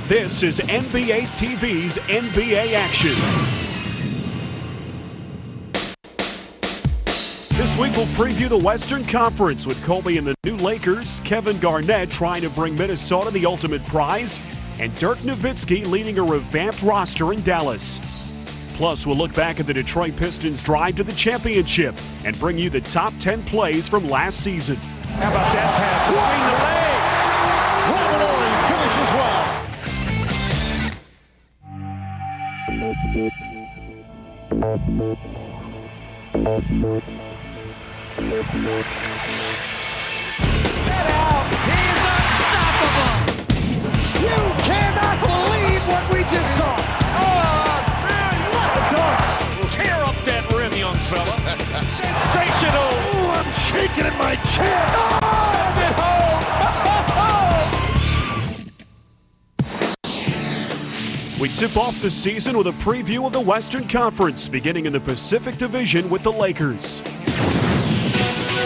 This is NBA TV's NBA Action. This week we'll preview the Western Conference with Kobe and the new Lakers, Kevin Garnett trying to bring Minnesota the ultimate prize, and Dirk Nowitzki leading a revamped roster in Dallas. Plus, we'll look back at the Detroit Pistons' drive to the championship and bring you the top 10 plays from last season. How about that pass between the legs? Roman Orange finishes well. Get out! He's unstoppable! You cannot believe what we just saw! Oh, man, what a dunk! Tear up that rim, young fella. Sensational! Oh, I'm shaking in my chair! Oh, at home! We tip off the season with a preview of the Western Conference, beginning in the Pacific Division with the Lakers.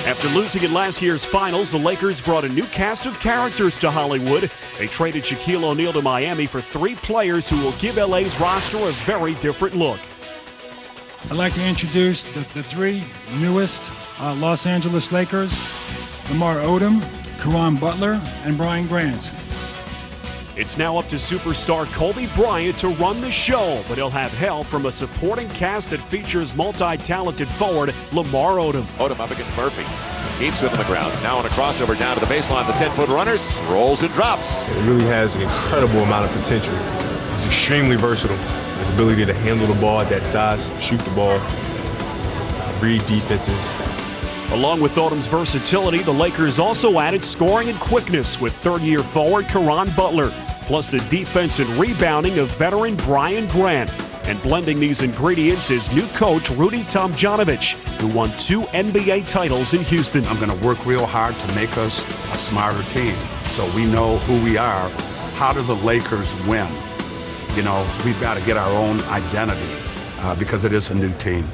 After losing in last year's finals, the Lakers brought a new cast of characters to Hollywood. They traded Shaquille O'Neal to Miami for 3 players who will give LA's roster a very different look. I'd like to introduce the 3 newest Los Angeles Lakers: Lamar Odom, Caron Butler, and Brian Grant. It's now up to superstar Kobe Bryant to run the show, but he'll have help from a supporting cast that features multi-talented forward Lamar Odom. Odom up against Murphy. Keeps it on the ground. Now on a crossover down to the baseline. The 10-foot runners. Rolls and drops. It really has an incredible amount of potential. He's extremely versatile. His ability to handle the ball at that size, shoot the ball, read defenses. Along with Odom's versatility, the Lakers also added scoring and quickness with third-year forward Caron Butler, plus the defense and rebounding of veteran Brian Grant. And blending these ingredients is new coach Rudy Tomjanovich, who won 2 NBA titles in Houston. I'm going to work real hard to make us a smarter team so we know who we are. How do the Lakers win? You know, we've got to get our own identity because it is a new team.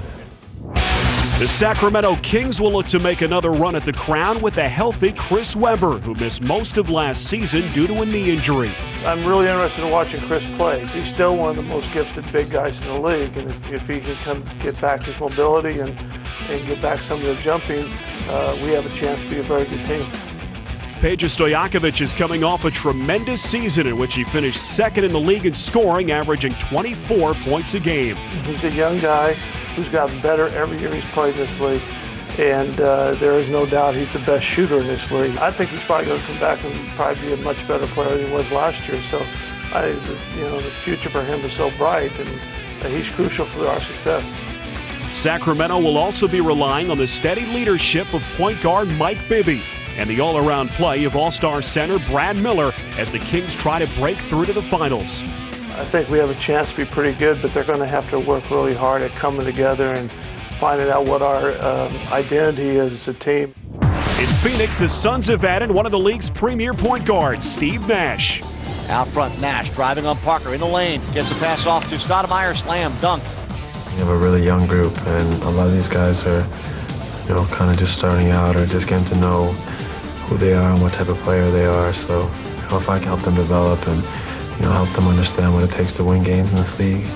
The Sacramento Kings will look to make another run at the crown with a healthy Chris Webber, who missed most of last season due to a knee injury. I'm really interested in watching Chris play. He's still one of the most gifted big guys in the league, and if he can get back his mobility and get back some of the jumping, we have a chance to be a very good team. Peja Stojakovic is coming off a tremendous season in which he finished second in the league in scoring, averaging 24 points a game. He's a young guy who's gotten better every year he's played in this league, and there is no doubt he's the best shooter in this league. I think he's probably going to come back and probably be a much better player than he was last year. So, the future for him is so bright, and he's crucial for our success. Sacramento will also be relying on the steady leadership of point guard Mike Bibby and the all-around play of all-star center Brad Miller as the Kings try to break through to the finals. I think we have a chance to be pretty good, but they're going to have to work really hard at coming together and finding out what our identity is as a team. In Phoenix, the Suns have added one of the league's premier point guards, Steve Nash. Out front, Nash driving on Parker in the lane. Gets a pass off to Stoudemire, slam, dunk. We have a really young group, and a lot of these guys are, kind of just starting out or just getting to know who they are and what type of player they are. So, if I can help them develop and help them understand what it takes to win games in this league.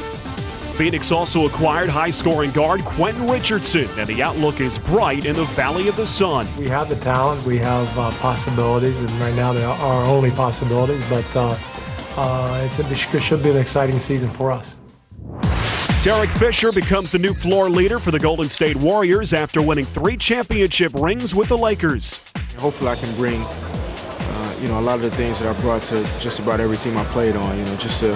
Phoenix also acquired high-scoring guard Quentin Richardson, and the outlook is bright in the Valley of the Sun. We have the talent, we have possibilities, and right now they are only possibilities, but it should be an exciting season for us. Derek Fisher becomes the new floor leader for the Golden State Warriors after winning 3 championship rings with the Lakers. Hopefully I can bring a lot of the things that I brought to just about every team I played on, just a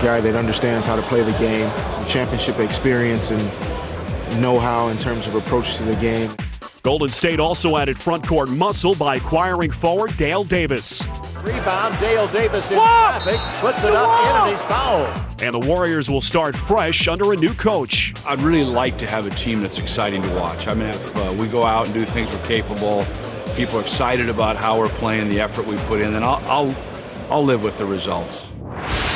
guy that understands how to play the game, championship experience and know-how in terms of approach to the game. Golden State also added front court muscle by acquiring forward Dale Davis. Rebound, Dale Davis in traffic, puts it up in, and he's fouled. And the Warriors will start fresh under a new coach. I'd really like to have a team that's exciting to watch. I mean, if we go out and do things we're capable, people are excited about how we're playing, the effort we put in, then I'll live with the results.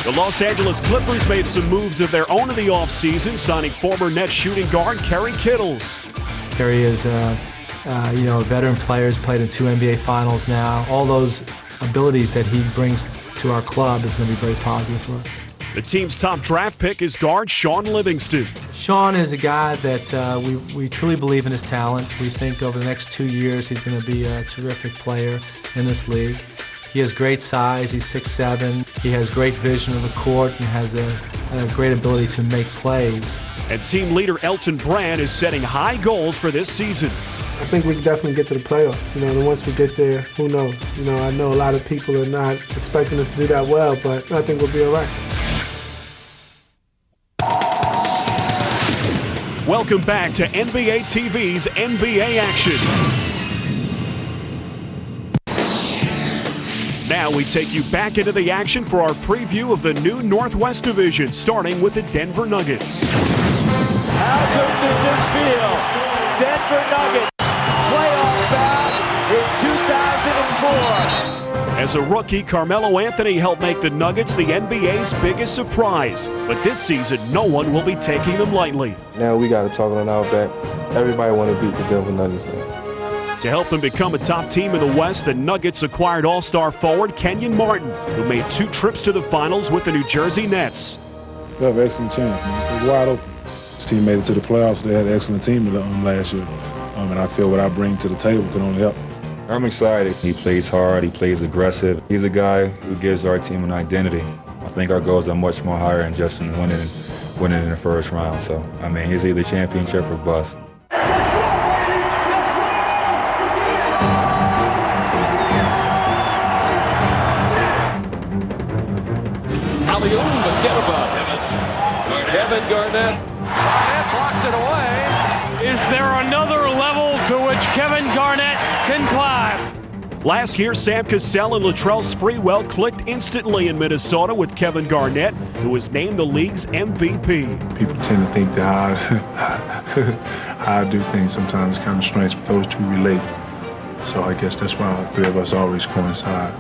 The Los Angeles Clippers made some moves of their own in the offseason, signing former Nets shooting guard Kerry Kittles. Kerry is a veteran player, has played in 2 NBA finals now. All those abilities that he brings to our club is going to be very positive for us. The team's top draft pick is guard Sean Livingston. Sean is a guy that we truly believe in his talent. We think over the next 2 years he's going to be a terrific player in this league. He has great size, he's 6'7". He has great vision of the court and has a great ability to make plays. And team leader Elton Brand is setting high goals for this season. I think we can definitely get to the playoffs. And once we get there, who knows? I know a lot of people are not expecting us to do that well, but I think we'll be all right. Welcome back to NBA TV's NBA Action. Now we take you back into the action for our preview of the new Northwest Division, starting with the Denver Nuggets. How good does this feel? Denver Nuggets, playoff bound in 2004. As a rookie, Carmelo Anthony helped make the Nuggets the NBA's biggest surprise. But this season, no one will be taking them lightly. Now we got to talk on our back. Everybody want to beat the Denver Nuggets now. To help them become a top team in the West, the Nuggets acquired all-star forward Kenyon Martin, who made 2 trips to the finals with the New Jersey Nets. We have an excellent chance, man. It was wide open. This team made it to the playoffs. They had an excellent team last year. And I feel what I bring to the table can only help. I'm excited. He plays hard, he plays aggressive. He's a guy who gives our team an identity. I think our goals are much more higher than just winning in the first round. So, he's either championship or bust. Forget about it. Kevin Garnett. Garnett blocks it away. Is there another level to which Kevin Garnett can climb? Last year, Sam Cassell and Latrell Sprewell clicked instantly in Minnesota with Kevin Garnett, who was named the league's MVP. People tend to think that how I do things sometimes is kind of strange, but those two relate. So I guess that's why the 3 of us always coincide.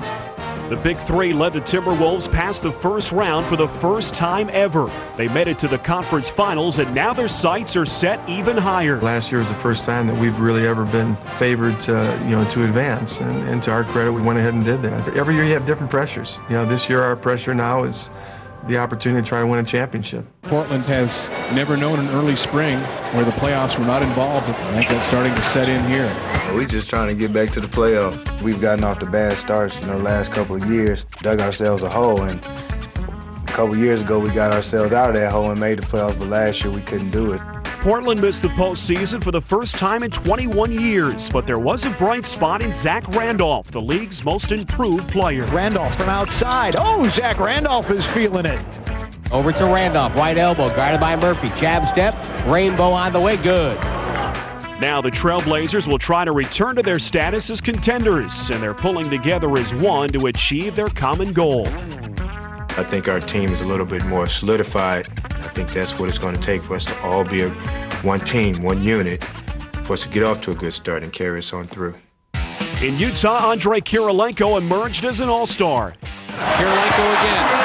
The Big Three led the Timberwolves past the first round for the first time ever. They made it to the conference finals, and now their sights are set even higher. Last year was the first time that we've really ever been favored to advance, and to our credit, we went ahead and did that. Every year you have different pressures. This year our pressure now is the opportunity to try to win a championship. Portland has never known an early spring where the playoffs were not involved. I think that's starting to set in here. We're just trying to get back to the playoffs. We've gotten off the bad starts in the last couple of years, dug ourselves a hole, and a couple years ago we got ourselves out of that hole and made the playoffs, but last year we couldn't do it. Portland missed the postseason for the first time in 21 years, but there was a bright spot in Zach Randolph, the league's most improved player. Randolph from outside. Oh, Zach Randolph is feeling it. Over to Randolph, right elbow, guarded by Murphy. Jab step, rainbow on the way, good. Now the Trailblazers will try to return to their status as contenders, and they're pulling together as one to achieve their common goal. I think our team is a little bit more solidified. I think that's what it's going to take for us to all be one team, one unit, for us to get off to a good start and carry us on through. In Utah, Andre Kirilenko emerged as an all-star. Kirilenko again.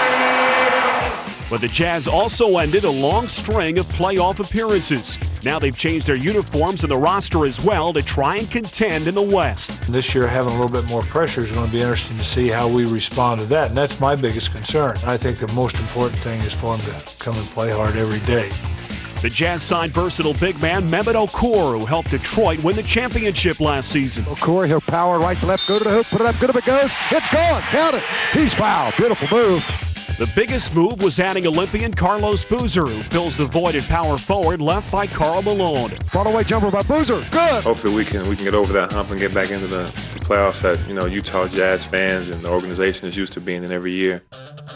But the Jazz also ended a long string of playoff appearances. Now they've changed their uniforms and the roster as well to try and contend in the West. This year, having a little bit more pressure is going to be interesting to see how we respond to that, and that's my biggest concern. I think the most important thing is for them to come and play hard every day. The Jazz signed versatile big man Mehmet Okur, who helped Detroit win the championship last season. Okur, he'll power right to left, go to the hoop, put it up, good if it goes. It's gone, count it. He's fouled, beautiful move. The biggest move was adding Olympian Carlos Boozer, who fills the void at power forward left by Karl Malone. Fadeaway jumper by Boozer, good. Hopefully we can get over that hump and get back into the playoffs that Utah Jazz fans and the organization is used to being in every year.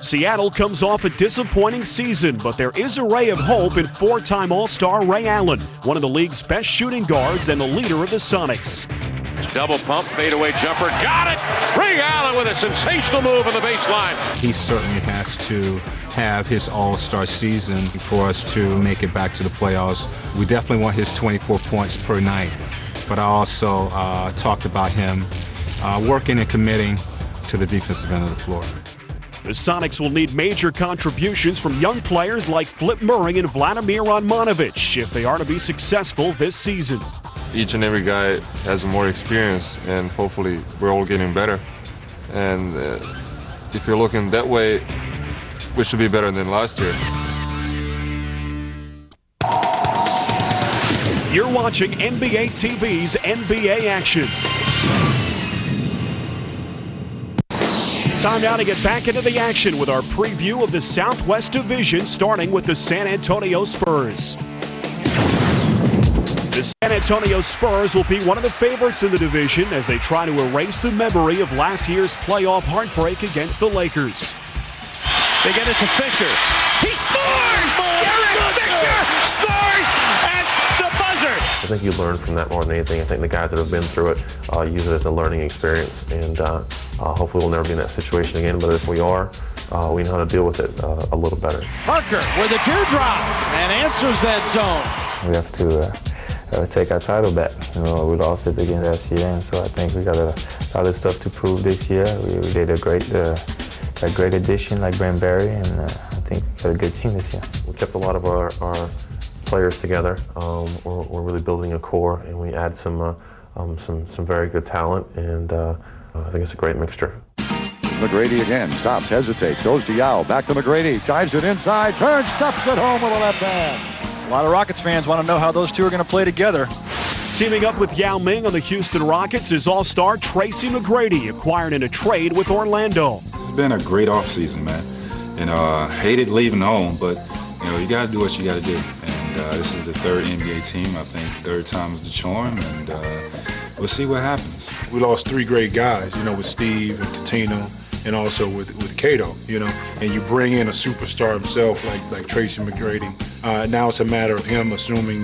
Seattle comes off a disappointing season, but there is a ray of hope in 4-time All-Star Ray Allen, one of the league's best shooting guards and the leader of the Sonics. Double pump, fadeaway jumper, got it! Ray Allen with a sensational move on the baseline. He certainly has to have his all-star season for us to make it back to the playoffs. We definitely want his 24 points per night, but I also talked about him working and committing to the defensive end of the floor. The Sonics will need major contributions from young players like Flip Murray and Vladimir Radmanovic if they are to be successful this season. Each and every guy has more experience, and hopefully we're all getting better. and if you're looking that way, we should be better than last year. You're watching NBA TV's NBA Action. Time now to get back into the action with our preview of the Southwest Division, starting with the San Antonio Spurs. The San Antonio Spurs will be one of the favorites in the division as they try to erase the memory of last year's playoff heartbreak against the Lakers. They get it to Fisher. He scores! Derek Fisher scores at the buzzer! I think you learn from that more than anything. I think the guys that have been through it use it as a learning experience, and hopefully we'll never be in that situation again, but if we are, we know how to deal with it a little better. Parker with a teardrop and answers that zone. We have to take our title back. We lost it again last year, and so I think we got a lot of stuff to prove this year. We did a great addition like Barry, and I think we got a good team this year. We kept a lot of our players together. We're really building a core, and we add some very good talent, and I think it's a great mixture. McGrady again, stops, hesitates, goes to Yao, back to McGrady, drives it inside, turns, stuffs it home with a left hand. A lot of Rockets fans want to know how those two are going to play together. Teaming up with Yao Ming on the Houston Rockets is all-star Tracy McGrady, acquired in a trade with Orlando. It's been a great offseason, man. Hated leaving home, but you got to do what you got to do. And this is the third NBA team. I think third time is the charm, and we'll see what happens. We lost 3 great guys, with Steve and Tatino, and also with Cato, and you bring in a superstar himself like Tracy McGrady. Now it's a matter of him assuming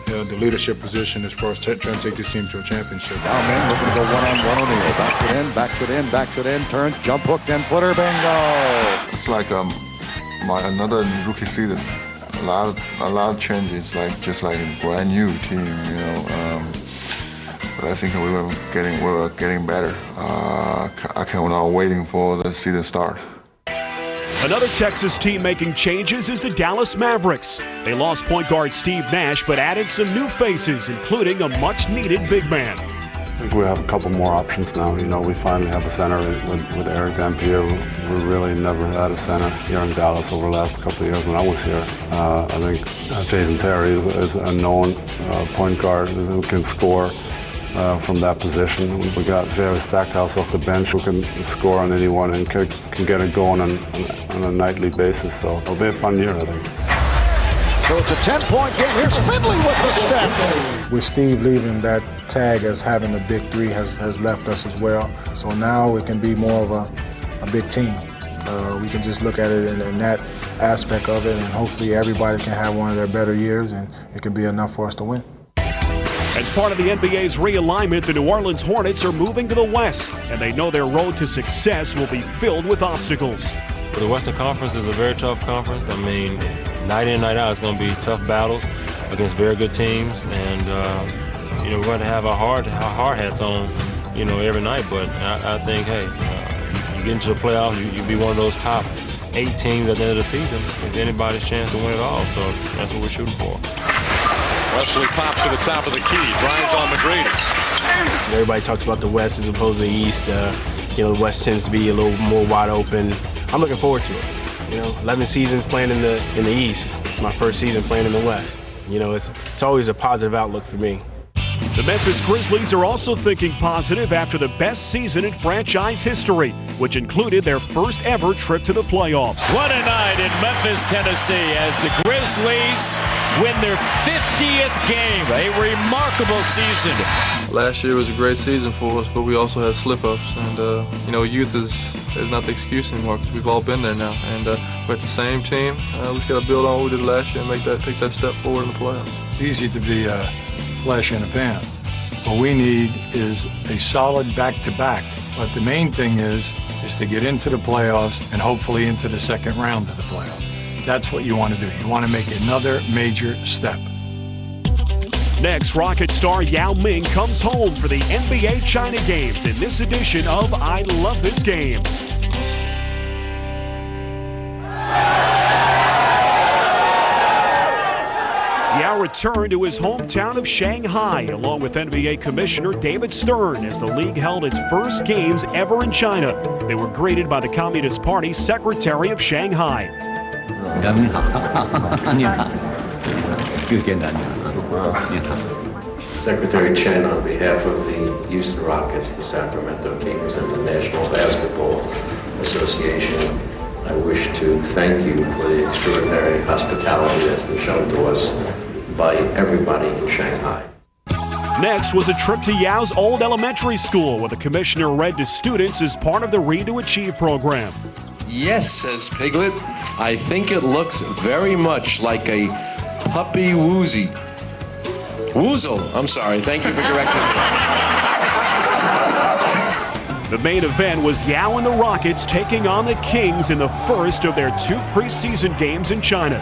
the leadership position as far as trying to take this team to a championship. Now man looking to go one-on-one O'Neal. Backs it in, backs it in, backs it in, turns, jump hook, 10-footer, bingo! It's like another rookie season. A lot of changes, just like a brand new team, But I think we were getting better. I cannot waiting for the season start. Another Texas team making changes is the Dallas Mavericks. They lost point guard Steve Nash, but added some new faces, including a much-needed big man. I think we have a couple more options now. We finally have a center with Eric Dampier. We really never had a center here in Dallas over the last couple of years when I was here. I think Jason Terry is a known point guard who can score from that position. We got Jerry Stackhouse off the bench who can score on anyone and can get it going on a nightly basis. So it'll be a fun year, I think. So it's a 10-point game. Here's Finley with the step. With Steve leaving, that tag as having a big 3 has left us as well. So now it can be more of a big team. We can just look at it in that aspect of it, and hopefully everybody can have one of their better years, and it can be enough for us to win. As part of the NBA's realignment, the New Orleans Hornets are moving to the West, and they know their road to success will be filled with obstacles. The Western Conference is a very tough conference. Night in, night out, it's going to be tough battles against very good teams, and we're going to have our hard hats on, every night. But I think, hey, you get into the playoffs, you be one of those top 8 teams at the end of the season. It's anybody's chance to win it all, so that's what we're shooting for. Wesley pops to the top of the key, drives on McGrady. Everybody talks about the West as opposed to the East. The West tends to be a little more wide open. I'm looking forward to it. 11 seasons playing in the East. It's my first season playing in the West. It's always a positive outlook for me. The Memphis Grizzlies are also thinking positive after the best season in franchise history, which included their first ever trip to the playoffs. What a night in Memphis, Tennessee, as the Grizzlies win their 50th game. A remarkable season. Last year was a great season for us, but we also had slip-ups, and youth is not the excuse anymore because we've all been there now, and we're at the same team. We just got to build on what we did last year and take that step forward in the playoffs. It's easy to be a flash in a pan. What we need is a solid back-to-back. But the main thing is to get into the playoffs and hopefully into the second round of the playoffs. That's what you want to do. You want to make another major step. Next, Rocket star Yao Ming comes home for the NBA China Games in this edition of I Love This Game. Yao returned to his hometown of Shanghai, along with NBA Commissioner David Stern, as the league held its first games ever in China. They were greeted by the Communist Party Secretary of Shanghai. Secretary Chen, on behalf of the Houston Rockets, the Sacramento Kings, and the National Basketball Association, I wish to thank you for the extraordinary hospitality that's been shown to us by everybody in Shanghai. Next was a trip to Yao's old elementary school, where the commissioner read to students as part of the Read to Achieve program. Yes, says Piglet, I think it looks very much like a puppy woozy. Woozle, I'm sorry, thank you for correcting me. The main event was Yao and the Rockets taking on the Kings in the first of their 2 preseason games in China.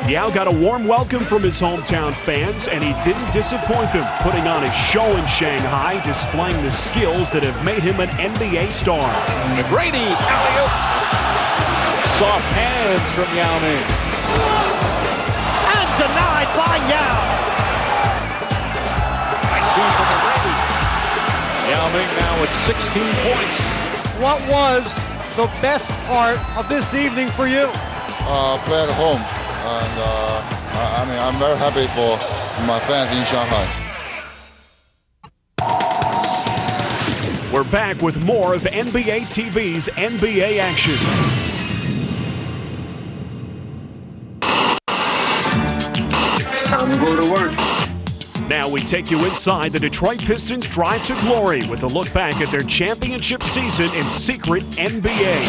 Yao got a warm welcome from his hometown fans, and he didn't disappoint them, putting on a show in Shanghai, displaying the skills that have made him an NBA star. McGrady, alley-oop. Soft hands from Yao Ming. And denied by Yao. Nice feed from McGrady. Yao Ming now with 16 points. What was the best part of this evening for you? Play at home. And I'm very happy for my fans in Shanghai. We're back with more of NBA TV's NBA Action. It's time to go to work. Now we take you inside the Detroit Pistons' drive to glory with a look back at their championship season in secret NBA.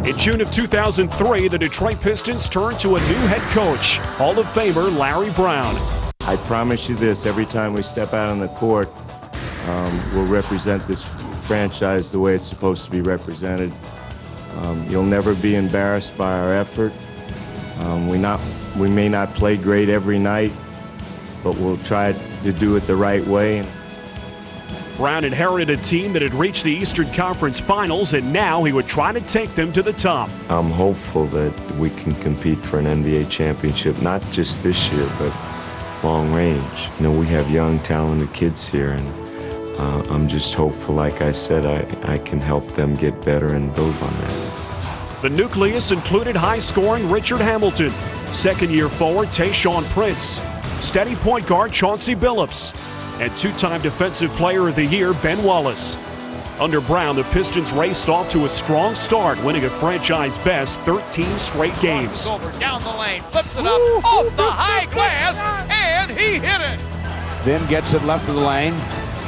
In June of 2003, the Detroit Pistons turned to a new head coach, Hall of Famer Larry Brown. I promise you this, every time we step out on the court, we'll represent this franchise the way it's supposed to be represented. You'll never be embarrassed by our effort. We may not play great every night, but we'll try to do it the right way. Brown inherited a team that had reached the Eastern Conference Finals, and now he would try to take them to the top. I'm hopeful that we can compete for an NBA championship, not just this year, but long range. You know, we have young, talented kids here, and I'm just hopeful, like I said, I can help them get better and build on that. The nucleus included high-scoring Richard Hamilton, second-year forward Tayshaun Prince, steady point guard Chauncey Billups, and 2-time Defensive Player of the Year Ben Wallace. Under Brown, the Pistons raced off to a strong start, winning a franchise-best 13 straight games. Over down the lane, flips it up, off the high glass, and he hit it. Ben gets it left of the lane,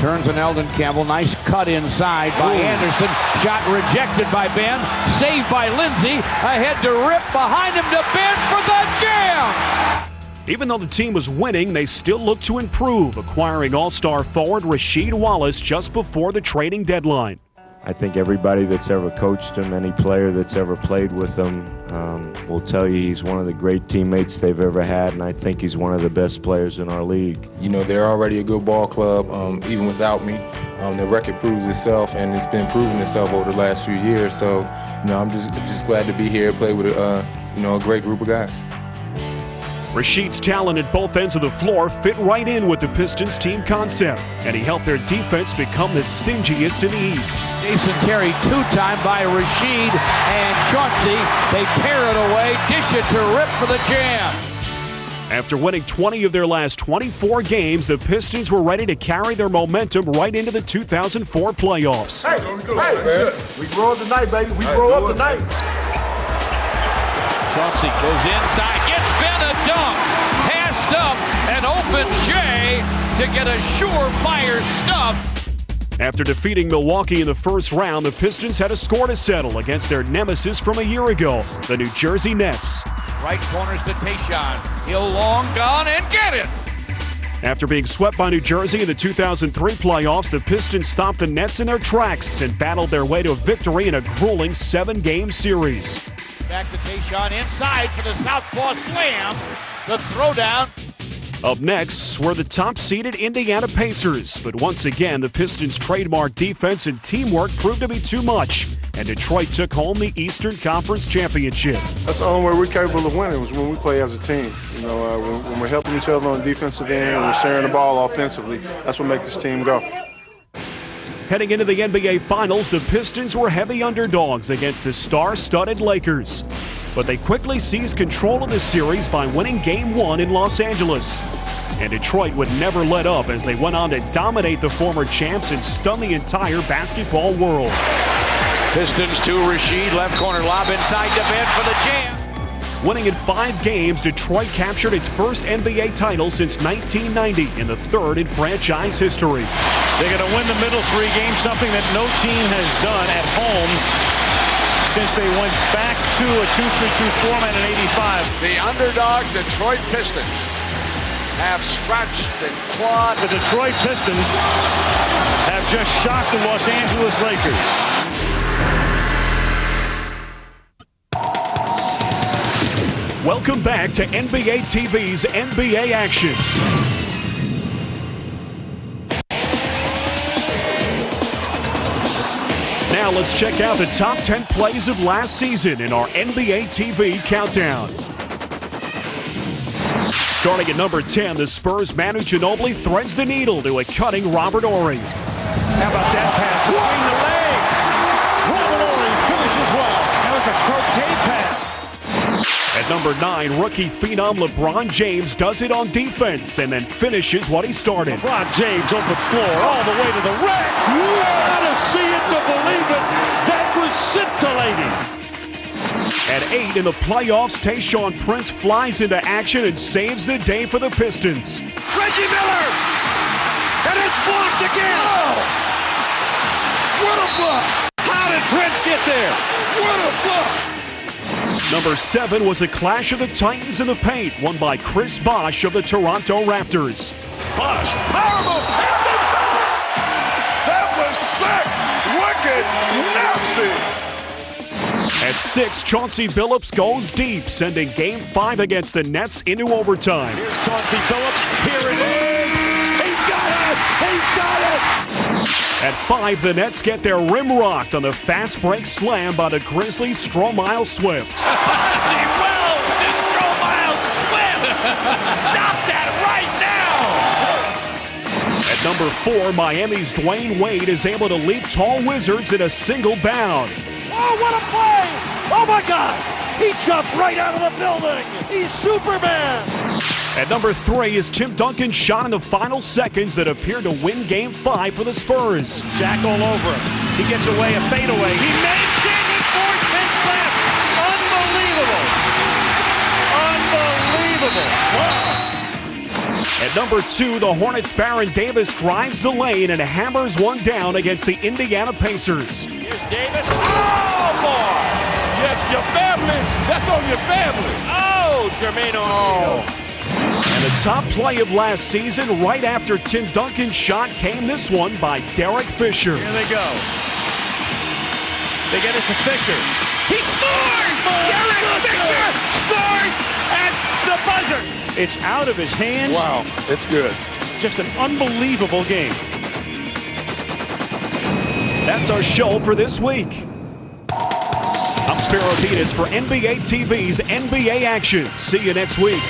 turns on Eldon Campbell, nice cut inside by Anderson, shot rejected by Ben, saved by Lindsey, ahead to Rip, behind him to Ben for the jam! Even though the team was winning, they still looked to improve, acquiring all-star forward Rasheed Wallace just before the trading deadline. I think everybody that's ever coached him, any player that's ever played with him, will tell you he's one of the great teammates they've ever had, and I think he's one of the best players in our league. You know, they're already a good ball club, even without me. The record proves itself, and it's been proving itself over the last few years. So, you know, I'm just glad to be here, play with a great group of guys. Rasheed's talent at both ends of the floor fit right in with the Pistons team concept, and he helped their defense become the stingiest in the East. Jason Terry, 2-time by Rasheed and Chauncey. They tear it away, dish it to Rip for the jam. After winning 20 of their last 24 games, the Pistons were ready to carry their momentum right into the 2004 playoffs. Hey, we grow up tonight, baby. We grow up tonight. Chauncey goes inside, gets Ben a dunk, passed up, and open Jay to get a surefire stuff. After defeating Milwaukee in the first round, the Pistons had a score to settle against their nemesis from a year ago, the New Jersey Nets. Right corners to Tayshaun. He'll long gone and get it. After being swept by New Jersey in the 2003 playoffs, the Pistons stopped the Nets in their tracks and battled their way to a victory in a grueling 7-game series. Back to Tayshaun inside for the southpaw slam. The throwdown. Up next were the top-seeded Indiana Pacers, but once again the Pistons' trademark defense and teamwork proved to be too much, and Detroit took home the Eastern Conference Championship. That's the only way we're capable of winning was when we play as a team. You know, when we're helping each other on the defensive end, and we're sharing the ball offensively. That's what makes this team go. Heading into the NBA Finals, the Pistons were heavy underdogs against the star-studded Lakers. But they quickly seized control of the series by winning Game 1 in Los Angeles. And Detroit would never let up as they went on to dominate the former champs and stun the entire basketball world. Pistons to Rasheed, left corner lob inside to Ben for the jam. Winning in 5 games, Detroit captured its first NBA title since 1990 in the 3rd in franchise history. They're going to win the middle 3 games, something that no team has done at home since they went back to a 2-3-2 format in '85. The underdog Detroit Pistons have scratched and clawed. The Detroit Pistons have just shocked the Los Angeles Lakers. Welcome back to NBA TV's NBA Action. Now let's check out the top 10 plays of last season in our NBA TV Countdown. Starting at number 10, the Spurs' Manu Ginobili threads the needle to a cutting Robert Horry. How about that pass between the legs? Robert Horry finishes well. That was a croquet pass. At number 9, rookie phenom LeBron James does it on defense and then finishes what he started. LeBron James on the floor all the way to the rack. You gotta see it to believe it. That was scintillating. At 8 in the playoffs, Tayshaun Prince flies into action and saves the day for the Pistons. Reggie Miller! And it's blocked again! Oh! What a block! How did Prince get there? What a block! Number 7 was a clash of the Titans in the paint, won by Chris Bosh of the Toronto Raptors. Bosh, power move! That was sick! Wicked! Nasty! At 6, Chauncey Billups goes deep, sending Game 5 against the Nets into overtime. Here's Chauncey Billups. Here it is! He's got it! He's got it! At 5, the Nets get their rim rocked on the fast break slam by the Grizzlies' Stromile Swift. Well, this Stromile Swift! Stop that right now! At number 4, Miami's Dwayne Wade is able to leap tall Wizards in a single bound. Oh, what a play! Oh, my God! He jumped right out of the building! He's Superman! At number 3 is Tim Duncan's shot in the final seconds that appeared to win Game 5 for the Spurs. Jack all over him. He gets away, a fadeaway. He makes it with 4/10 left. Unbelievable. Unbelievable. Wow. At number 2, the Hornets' Baron Davis drives the lane and hammers one down against the Indiana Pacers. Here's Davis. Oh, boy! Yes, your family. That's on your family. Oh, Jermaine O'Neal. And the top play of last season, right after Tim Duncan's shot, came this one by Derek Fisher. Here they go. They get it to Fisher. He scores! Derek Fisher scores at the buzzer. It's out of his hands. Wow, it's good. Just an unbelievable game. That's our show for this week. I'm Spiro Ditas for NBA TV's NBA Action. See you next week.